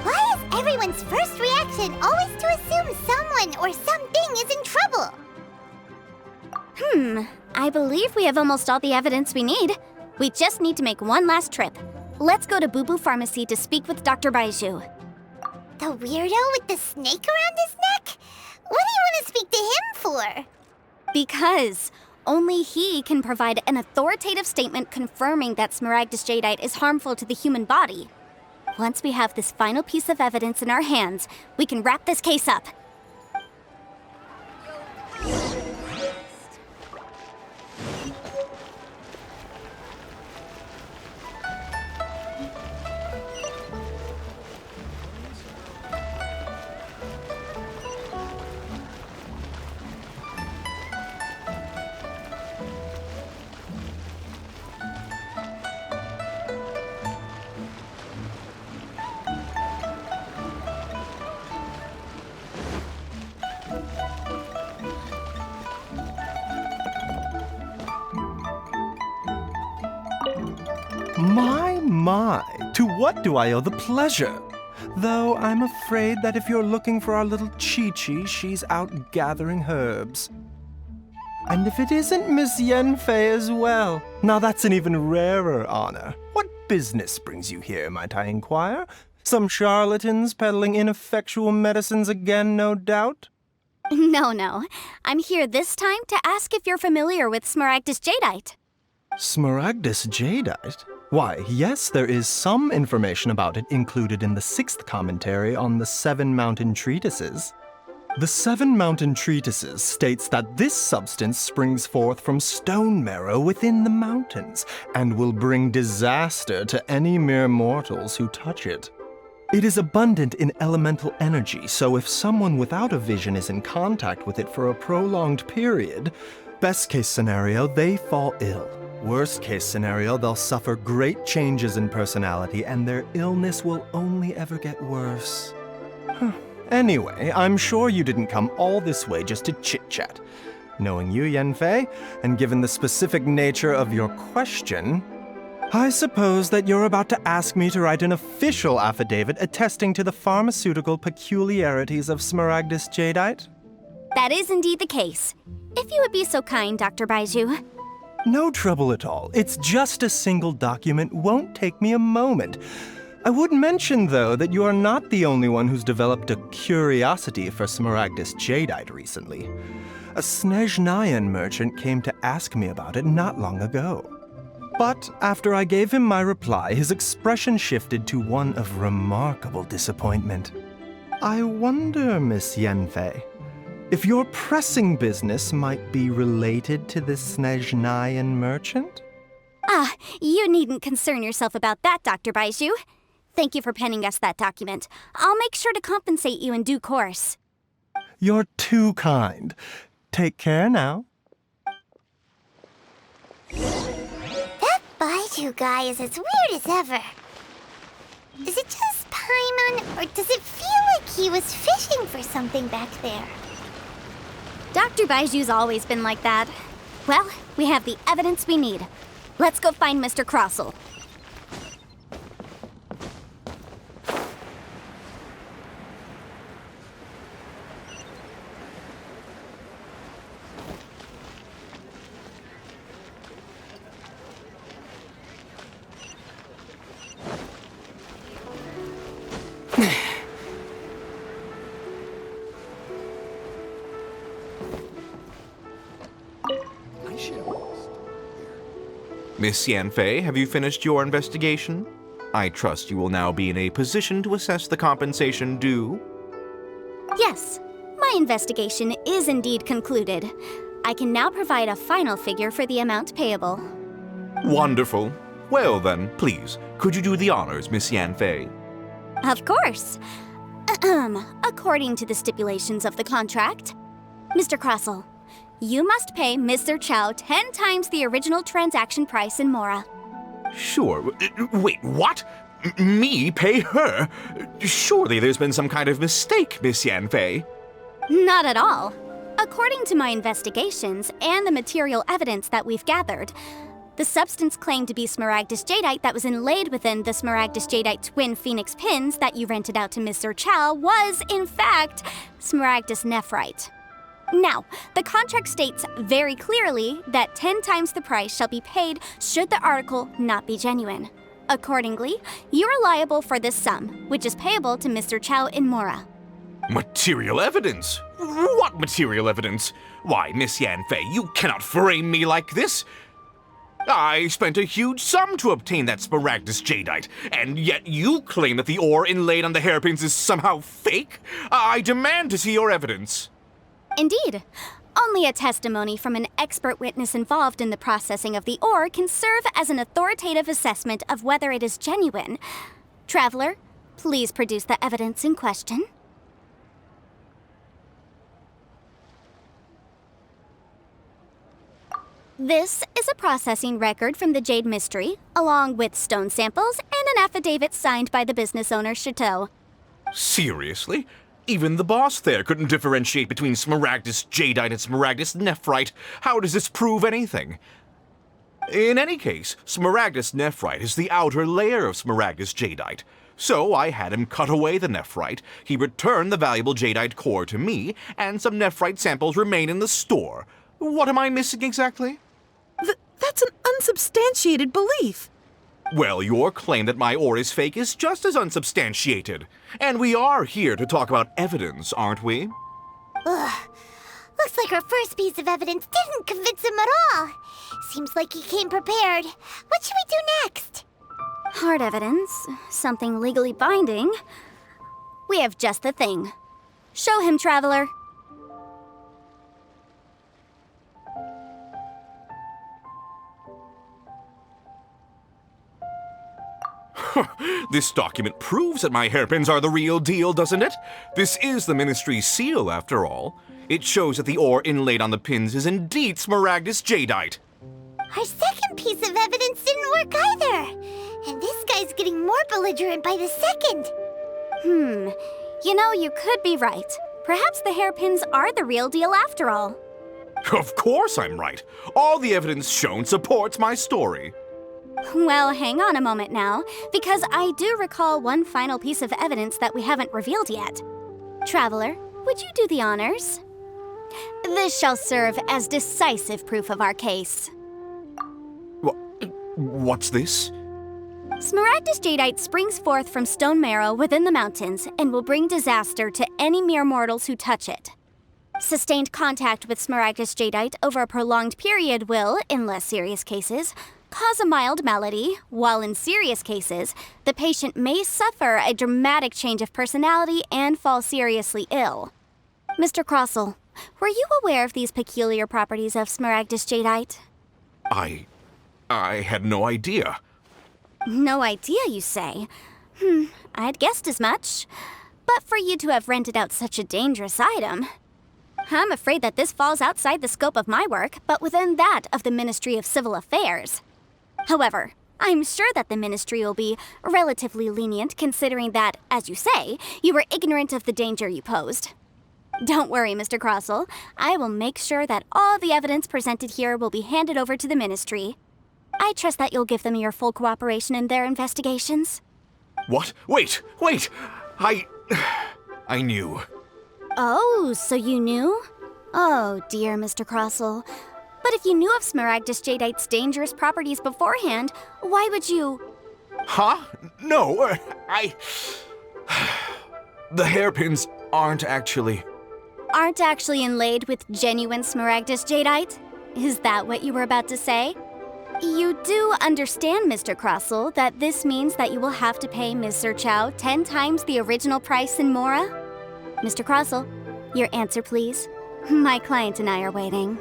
Speaker 2: Why is everyone's first reaction always to assume someone or something is in trouble?
Speaker 3: I believe we have almost all the evidence we need. We just need to make one last trip. Let's go to Boo Boo Pharmacy to speak with Dr. Baiju.
Speaker 2: The weirdo with the snake around his neck? What do you want to speak to him for?
Speaker 3: Because only he can provide an authoritative statement confirming that smaragdus jadeite is harmful to the human body. Once we have this final piece of evidence in our hands, we can wrap this case up.
Speaker 9: My, to what do I owe the pleasure? Though I'm afraid that if you're looking for our little Chi-Chi, she's out gathering herbs. And if it isn't Miss Yanfei as well, now that's an even rarer honor. What business brings you here, might I inquire? Some charlatans peddling ineffectual medicines again, no doubt?
Speaker 3: No. I'm here this time to ask if you're familiar with Smaragdus jadeite.
Speaker 9: Smaragdus jadeite? Why, yes, there is some information about it included in the 6th commentary on the 7 Mountain Treatises. The 7 Mountain Treatises states that this substance springs forth from stone marrow within the mountains and will bring disaster to any mere mortals who touch it. It is abundant in elemental energy, so if someone without a vision is in contact with it for a prolonged period, best case scenario, they fall ill. Worst case scenario, they'll suffer great changes in personality and their illness will only ever get worse. Anyway, I'm sure you didn't come all this way just to chit-chat. Knowing you, Yanfei, and given the specific nature of your question, I suppose that you're about to ask me to write an official affidavit attesting to the pharmaceutical peculiarities of Smaragdus jadeite?
Speaker 3: That is indeed the case. If you would be so kind, Dr. Baiju.
Speaker 9: No trouble at all. It's just a single document, won't take me a moment. I would mention, though, that you are not the only one who's developed a curiosity for Smaragdus jadeite recently. A Snezhnayan merchant came to ask me about it not long ago. But after I gave him my reply, his expression shifted to one of remarkable disappointment. I wonder, Miss Yanfei, if your pressing business might be related to this Snezhnayan merchant?
Speaker 3: You needn't concern yourself about that, Dr. Baiju. Thank you for penning us that document. I'll make sure to compensate you in due course.
Speaker 9: You're too kind. Take care now.
Speaker 2: That Baiju guy is as weird as ever. Is it just Paimon, or does it feel like he was fishing for something back there?
Speaker 3: Dr. Baiju's always been like that. Well, we have the evidence we need. Let's go find Mr. Crossell.
Speaker 4: Miss Yanfei, have you finished your investigation? I trust you will now be in a position to assess the compensation due.
Speaker 3: Yes, my investigation is indeed concluded. I can now provide a final figure for the amount payable.
Speaker 4: Wonderful. Well then, please, could you do the honors, Miss Yanfei?
Speaker 3: Of course. According to the stipulations of the contract, Mr. Crossell, you must pay Mr. Chow 10 times the original transaction price in Mora.
Speaker 4: Sure. Wait, what? Me pay her? Surely there's been some kind of mistake, Miss Yanfei.
Speaker 3: Not at all. According to my investigations and the material evidence that we've gathered, the substance claimed to be Smaragdus jadeite that was inlaid within the Smaragdus jadeite twin phoenix pins that you rented out to Mr. Chow was, in fact, Smaragdus nephrite. Now, the contract states very clearly that 10 times the price shall be paid should the article not be genuine. Accordingly, you are liable for this sum, which is payable to Mr. Chow in Mora.
Speaker 4: Material evidence? What material evidence? Why, Miss Yanfei, you cannot frame me like this. I spent a huge sum to obtain that Smaragdus jadeite, and yet you claim that the ore inlaid on the hairpins is somehow fake? I demand to see your evidence.
Speaker 3: Indeed. Only a testimony from an expert witness involved in the processing of the ore can serve as an authoritative assessment of whether it is genuine. Traveler, please produce the evidence in question. This is a processing record from the Jade Mystery, along with stone samples and an affidavit signed by the business owner, Chateau.
Speaker 4: Seriously? Even the boss there couldn't differentiate between Smaragdus jadeite and Smaragdus nephrite. How does this prove anything? In any case, smaragdus nephrite is the outer layer of smaragdus jadeite. So I had him cut away the nephrite, he returned the valuable jadeite core to me, and some nephrite samples remain in the store. What am I missing exactly?
Speaker 5: That's an unsubstantiated belief.
Speaker 4: Well, your claim that my ore is fake is just as unsubstantiated. And we are here to talk about evidence, aren't we?
Speaker 2: Ugh. Looks like our first piece of evidence didn't convince him at all. Seems like he came prepared. What should we do next?
Speaker 3: Hard evidence, something legally binding. We have just the thing. Show him, Traveler.
Speaker 4: This document proves that my hairpins are the real deal, doesn't it? This is the Ministry's seal, after all. It shows that the ore inlaid on the pins is indeed smaragdus jadeite.
Speaker 2: Our second piece of evidence didn't work either. And this guy's getting more belligerent by the second.
Speaker 3: You know, you could be right. Perhaps the hairpins are the real deal after all.
Speaker 4: Of course I'm right. All the evidence shown supports my story.
Speaker 3: Well, hang on a moment now, because I do recall one final piece of evidence that we haven't revealed yet. Traveler, would you do the honors? This shall serve as decisive proof of our case.
Speaker 4: What's this?
Speaker 3: Smaragdus jadeite springs forth from stone marrow within the mountains and will bring disaster to any mere mortals who touch it. Sustained contact with smaragdus jadeite over a prolonged period will, in less serious cases, cause a mild malady, while in serious cases, the patient may suffer a dramatic change of personality and fall seriously ill. Mr. Crossell, were you aware of these peculiar properties of smaragdus jadeite?
Speaker 4: I had no idea.
Speaker 3: No idea, you say? I'd guessed as much. But for you to have rented out such a dangerous item... I'm afraid that this falls outside the scope of my work, but within that of the Ministry of Civil Affairs. However, I'm sure that the Ministry will be relatively lenient considering that, as you say, you were ignorant of the danger you posed. Don't worry, Mr. Crossell. I will make sure that all the evidence presented here will be handed over to the Ministry. I trust that you'll give them your full cooperation in their investigations.
Speaker 4: What? Wait! I knew.
Speaker 3: Oh, so you knew? Oh, dear Mr. Crossell. But if you knew of smaragdus jadeite's dangerous properties beforehand, why would you...
Speaker 4: Huh? No, The hairpins aren't actually
Speaker 3: inlaid with genuine smaragdus jadeite? Is that what you were about to say? You do understand, Mr. Crossell, that this means that you will have to pay Ms. Sir-Chow 10 times the original price in Mora? Mr. Crossell, your answer, please. My client and I are waiting.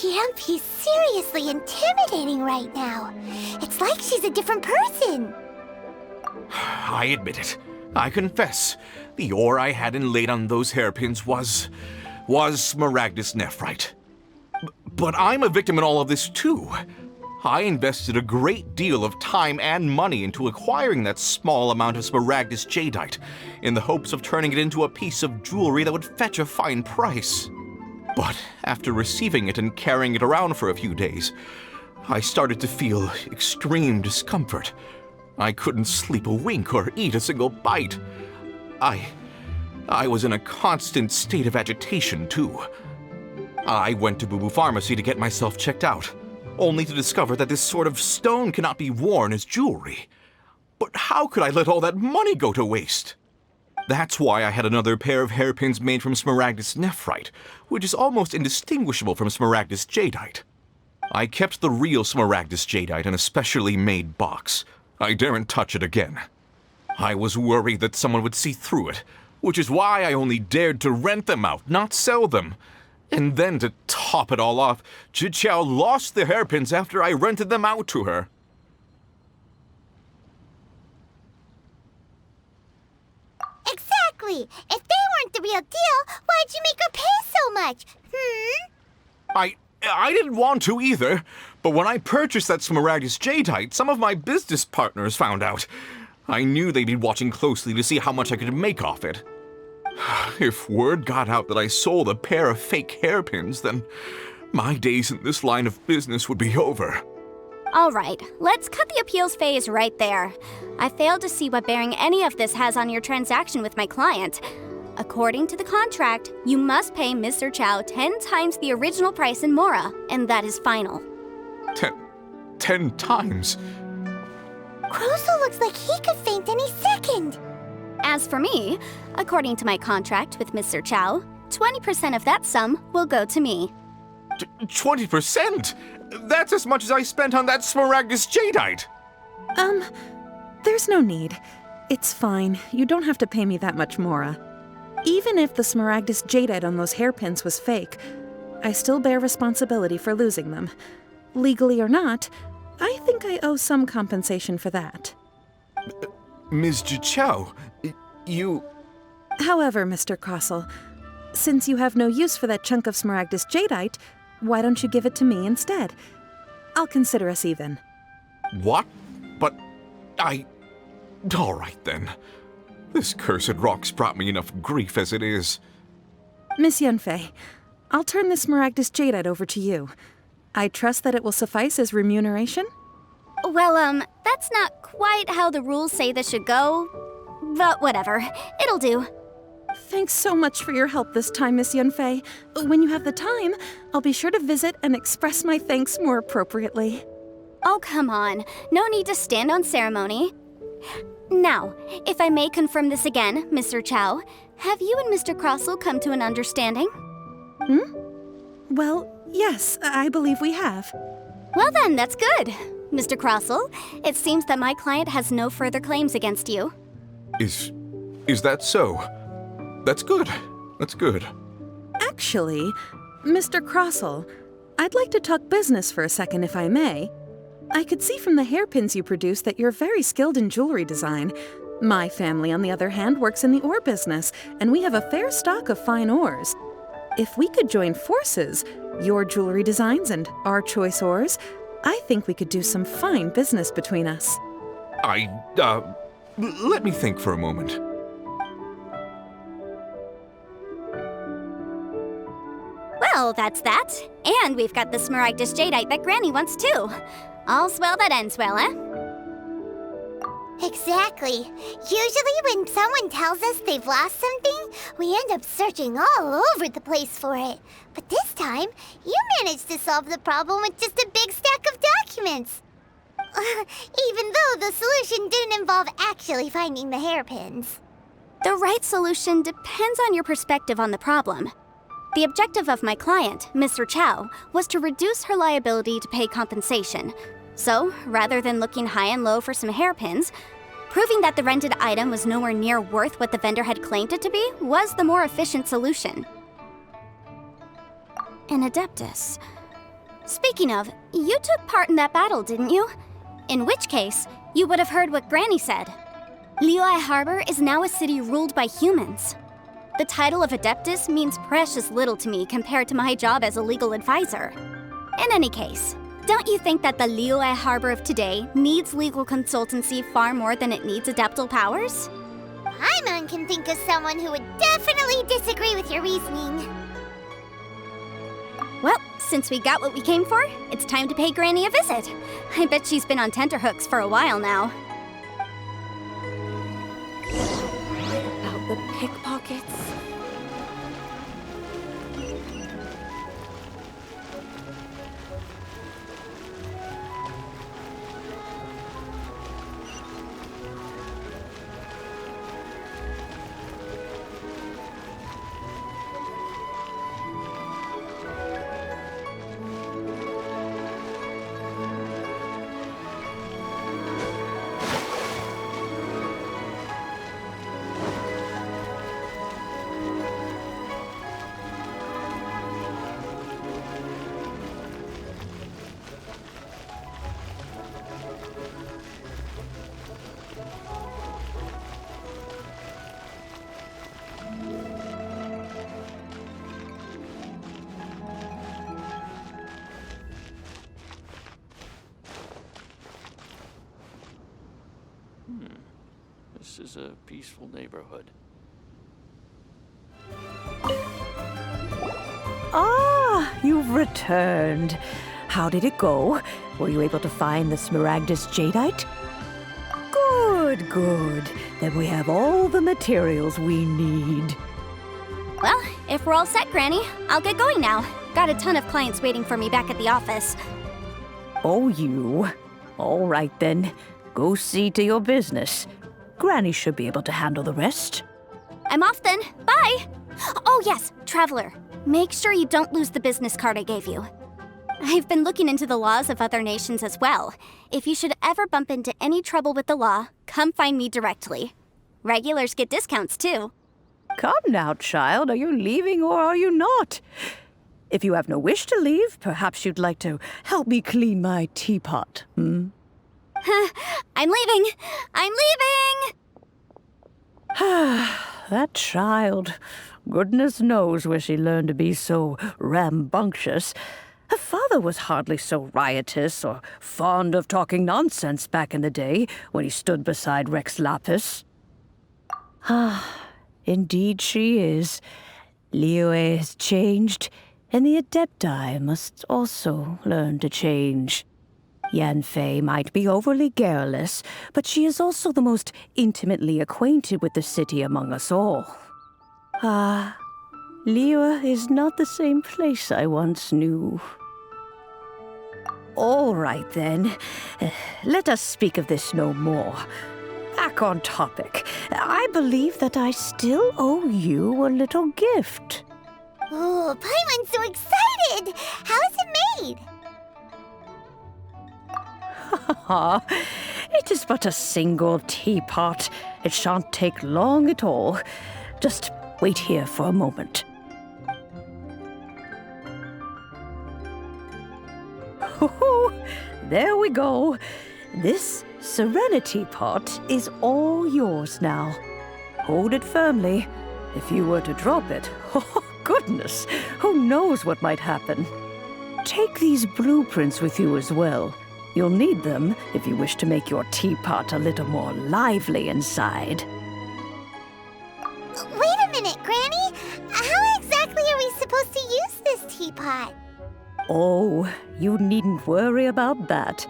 Speaker 2: Yep, he's seriously intimidating right now. It's like she's a different person.
Speaker 4: I admit it. I confess. The ore I had inlaid on those hairpins was smaragdus nephrite. But I'm a victim in all of this too. I invested a great deal of time and money into acquiring that small amount of smaragdus jadeite in the hopes of turning it into a piece of jewelry that would fetch a fine price. But after receiving it and carrying it around for a few days, I started to feel extreme discomfort. I couldn't sleep a wink or eat a single bite. I was in a constant state of agitation too. I went to Boo Boo Pharmacy to get myself checked out, only to discover that this sort of stone cannot be worn as jewelry. But how could I let all that money go to waste? That's why I had another pair of hairpins made from smaragdus nephrite, which is almost indistinguishable from smaragdus jadeite. I kept the real smaragdus jadeite in a specially made box. I daren't touch it again. I was worried that someone would see through it, which is why I only dared to rent them out, not sell them. And then to top it all off, Chichao lost the hairpins after I rented them out to her.
Speaker 2: Exactly! If they weren't the real deal, why'd you make her pay so much?
Speaker 4: I didn't want to either, but when I purchased that smaragdus jadeite, some of my business partners found out. I knew they'd be watching closely to see how much I could make off it. If word got out that I sold a pair of fake hairpins, then my days in this line of business would be over.
Speaker 3: All right, let's cut the appeals phase right there. I failed to see what bearing any of this has on your transaction with my client. According to the contract, you must pay Mr. Chow 10 times the original price in Mora, and that is final.
Speaker 4: 10 times?
Speaker 2: Crozul looks like he could faint any second.
Speaker 3: As for me, according to my contract with Mr. Chow, 20% of that sum will go to me.
Speaker 4: 20%? That's as much as I spent on that Smaragdus Jadeite!
Speaker 5: There's no need. It's fine. You don't have to pay me that much, Mora. Even if the Smaragdus Jadeite on those hairpins was fake, I still bear responsibility for losing them. Legally or not, I think I owe some compensation for that.
Speaker 4: Ms. Chow, you...
Speaker 5: However, Mr. Crossell, since you have no use for that chunk of Smaragdus Jadeite, why don't you give it to me instead? I'll consider us even.
Speaker 4: What? But all right then. This cursed rock's brought me enough grief as it is.
Speaker 5: Miss Yunfei, I'll turn this Smaragdus Jadeite over to you. I trust that it will suffice as remuneration?
Speaker 3: Well, that's not quite how the rules say this should go. But whatever, it'll do.
Speaker 5: Thanks so much for your help this time, Miss Yunfei. When you have the time, I'll be sure to visit and express my thanks more appropriately.
Speaker 3: Oh, come on. No need to stand on ceremony. Now, if I may confirm this again, Mr. Chow, have you and Mr. Crossell come to an understanding?
Speaker 5: Well, yes, I believe we have.
Speaker 3: Well then, that's good. Mr. Crossell, it seems that my client has no further claims against you.
Speaker 4: Is that so? That's good. That's good.
Speaker 5: Actually, Mr. Crossell, I'd like to talk business for a second if I may. I could see from the hairpins you produce that you're very skilled in jewelry design. My family, on the other hand, works in the ore business, and we have a fair stock of fine ores. If we could join forces, your jewelry designs and our choice ores, I think we could do some fine business between us.
Speaker 4: Let me think for a moment.
Speaker 3: Well, that's that. And we've got the Smaragdus Jadeite that Granny wants too. All's well that ends well, eh?
Speaker 2: Exactly. Usually when someone tells us they've lost something, we end up searching all over the place for it. But this time, you managed to solve the problem with just a big stack of documents. Even though the solution didn't involve actually finding the hairpins.
Speaker 3: The right solution depends on your perspective on the problem. The objective of my client, Mr. Chow, was to reduce her liability to pay compensation. So, rather than looking high and low for some hairpins, proving that the rented item was nowhere near worth what the vendor had claimed it to be was the more efficient solution. An Adeptus. Speaking of, you took part in that battle, didn't you? In which case, you would have heard what Granny said. Liyue Harbor is now a city ruled by humans. The title of Adeptus means precious little to me compared to my job as a legal advisor. In any case, don't you think that the Liyue Harbor of today needs legal consultancy far more than it needs adeptal powers?
Speaker 2: Paimon can think of someone who would definitely disagree with your reasoning.
Speaker 3: Well, since we got what we came for, it's time to pay Granny a visit. I bet she's been on tenterhooks for a while now.
Speaker 10: About the pickpockets?
Speaker 11: This is a peaceful neighborhood.
Speaker 1: Ah, you have returned. How did it go? Were you able to find the Smaragdus Jadeite? Good, good. Then we have all the materials we need.
Speaker 3: Well, if we're all set, Granny, I'll get going now. Got a ton of clients waiting for me back at the office.
Speaker 1: Oh, you. All right, then. Go see to your business. Granny should be able to handle the rest.
Speaker 3: I'm off then. Bye! Oh, yes, Traveler. Make sure you don't lose the business card I gave you. I've been looking into the laws of other nations as well. If you should ever bump into any trouble with the law, come find me directly. Regulars get discounts, too.
Speaker 1: Come now, child. Are you leaving or are you not? If you have no wish to leave, perhaps you'd like to help me clean my teapot, hmm?
Speaker 3: I'm leaving! I'm leaving!
Speaker 1: That child. Goodness knows where she learned to be so rambunctious. Her father was hardly so riotous or fond of talking nonsense back in the day when he stood beside Rex Lapis. Indeed she is. Liyue has changed, and the Adepti must also learn to change. Yanfei might be overly garrulous, but she is also the most intimately acquainted with the city among us all. Liyue is not the same place I once knew. All right, then. Let us speak of this no more. Back on topic. I believe that I still owe you a little gift.
Speaker 2: Oh, Paimon's so excited! How is it made?
Speaker 1: It is but a single teapot. It shan't take long at all. Just wait here for a moment. Oh, there we go. This Serenity pot is all yours now. Hold it firmly. If you were to drop it, oh goodness, who knows what might happen. Take these blueprints with you as well. You'll need them if you wish to make your teapot a little more lively inside.
Speaker 2: Wait a minute, Granny! How exactly are we supposed to use this teapot?
Speaker 1: Oh, you needn't worry about that.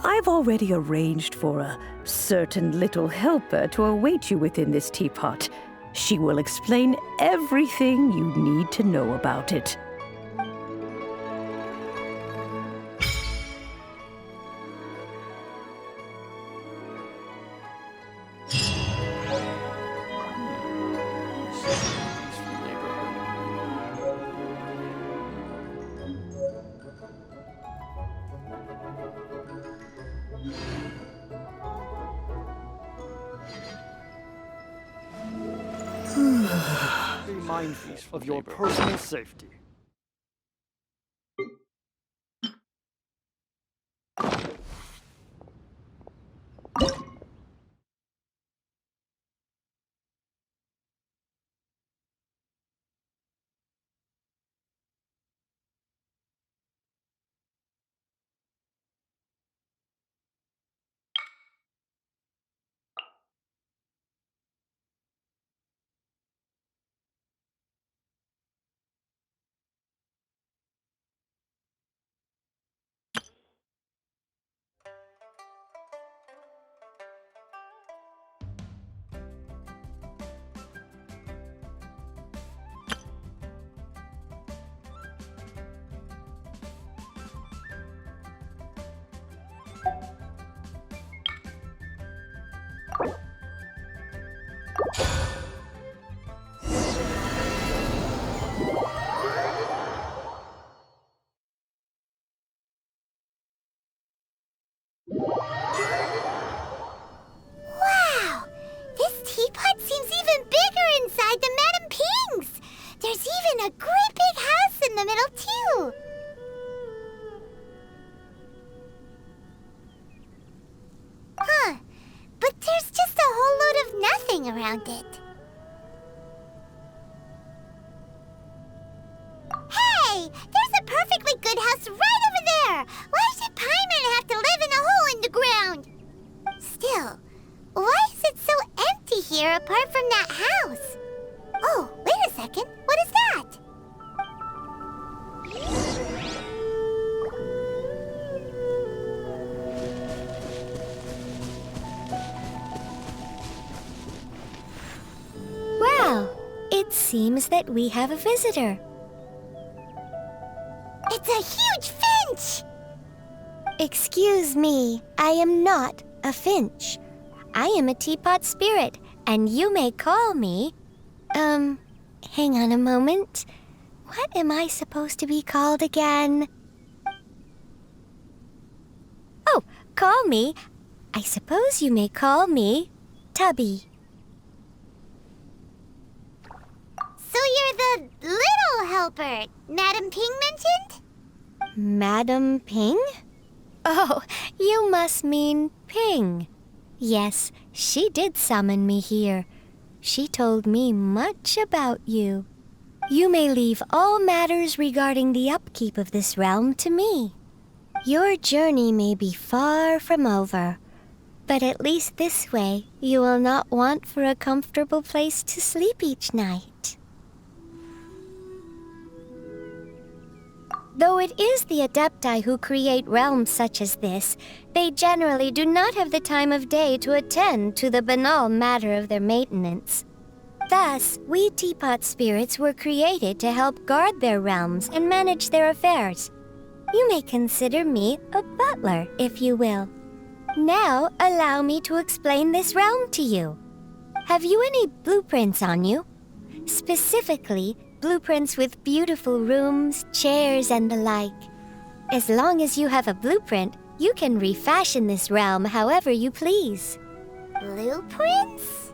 Speaker 1: I've already arranged for a certain little helper to await you within this teapot. She will explain everything you need to know about it.
Speaker 11: Be mindful of your personal safety.
Speaker 2: Wow! This teapot seems even bigger inside than Madame Ping's! There's even a great big house in the middle, too! Huh. But there's just a whole load of nothing around it. Hey! There's a perfectly good house right over there! Why should Paimon have to live in a hole in the ground? Still, why is it so empty here apart from that house? Oh, wait a second. What is that? seems that we have a visitor. It's a huge finch! Excuse me, I am not a finch. I am a teapot spirit, and you may call me... hang on a moment. What am I supposed to be called again? Oh, call me. I suppose you may call me Tubby. So you're the little helper Madam Ping mentioned? Madam Ping? Oh, you must mean Ping. Yes, she did summon me here. She told me much about you. You may leave all matters regarding the upkeep of this realm to me. Your journey may be far from over, but at least this way you will not want for a comfortable place to sleep each night. Though it is the Adepti who create realms such as this, they generally do not have the time of day to attend to the banal matter of their maintenance. Thus, we teapot spirits were created to help guard their realms and manage their affairs. You may consider me a butler, if you will. Now, allow me to explain this realm to you. Have you any blueprints on you? Specifically, blueprints with beautiful rooms, chairs, and the like. As long as you have a blueprint, you can refashion this realm however you please. Blueprints?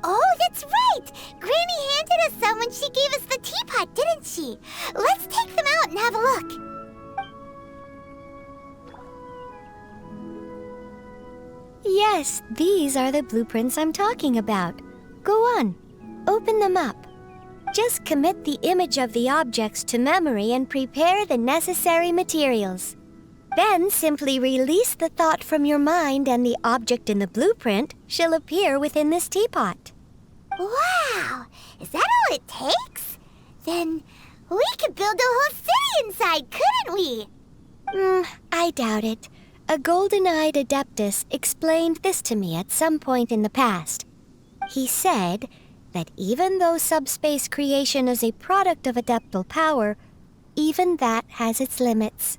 Speaker 2: Oh, that's right! Granny handed us some when she gave us the teapot, didn't she? Let's take them out and have a look. Yes, these are the blueprints I'm talking about. Go on, open them up. Just commit the image of the objects to memory and prepare the necessary materials. Then simply release the thought from your mind and the object in the blueprint shall appear within this teapot. Wow! Is that all it takes? Then we could build a whole city inside, couldn't we? I doubt it. A golden-eyed adeptus explained this to me at some point in the past. He said that even though subspace creation is a product of adeptal power, even that has its limits.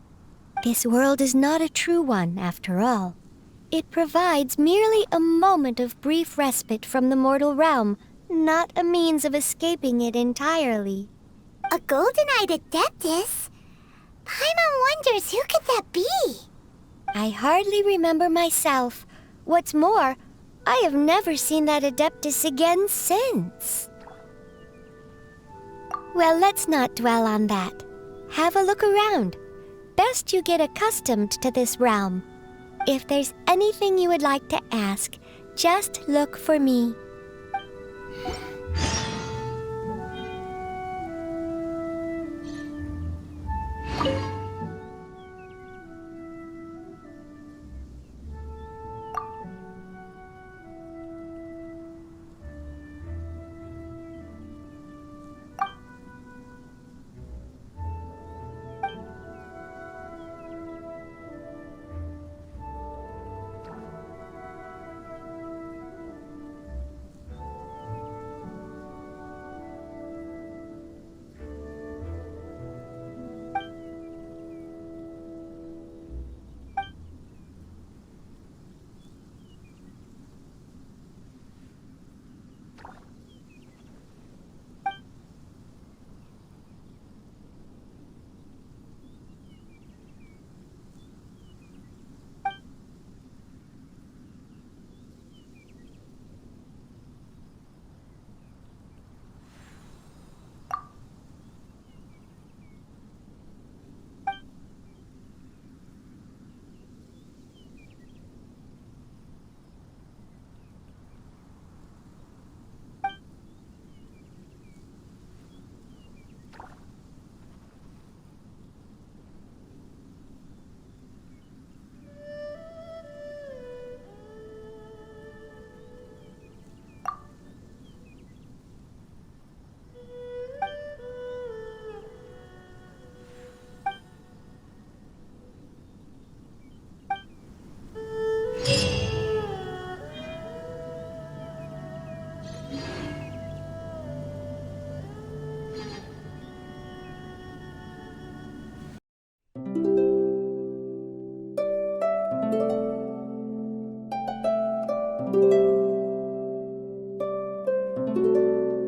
Speaker 2: This world is not a true one, after all. It provides merely a moment of brief respite from the mortal realm, not a means of escaping it entirely. A golden-eyed adeptus? Paimon wonders who could that be? I hardly remember myself. What's more, I have never seen that adeptus again since. Well, let's not dwell on that. Have a look around. Best you get accustomed to this realm. If there's anything you would like to ask, just look for me.